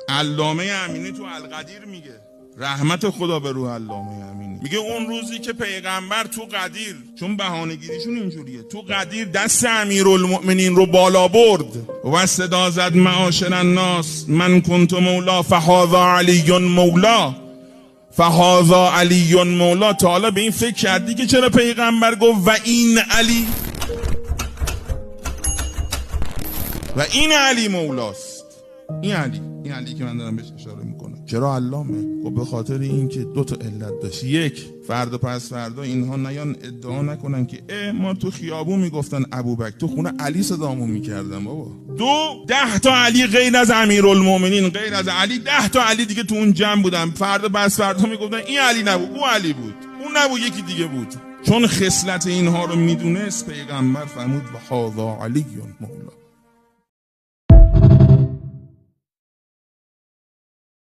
علامه امینی تو القدیر میگه، رحمت خدا به روح علامه امینی، میگه اون روزی که پیغمبر تو قدیر، چون بهانه‌گیریشون اینجوریه، تو قدیر دست امیرالمؤمنین رو بالا برد و صدا زد معاشر الناس من کنت مولا فهذا علی مولا، فهذا علی مولا. تا حالا به این فکر کردی که چرا پیغمبر گفت و این علی، و این علی مولاست؟ این علی که من دارم بهش اشاره میکنم. چرا علامه؟ خب به خاطر این که دو تا علت داشت. یک، فردا پس فردا اینها نیان ادعا نکنن که ما تو خیابون میگفتن ابوبکر، تو خونه علی صدامون میکردن بابا. دو، 10 تا علی غیر از امیرالمومنین، غیر از علی 10 تا علی دیگه تو اون جمع بودن، فردا پس فردا میگفتن این علی نبود، اون علی بود، اون نبود، یکی دیگه بود. چون خصلت اینها رو میدونست، پیغمبر فرمود و هذا علی مولا.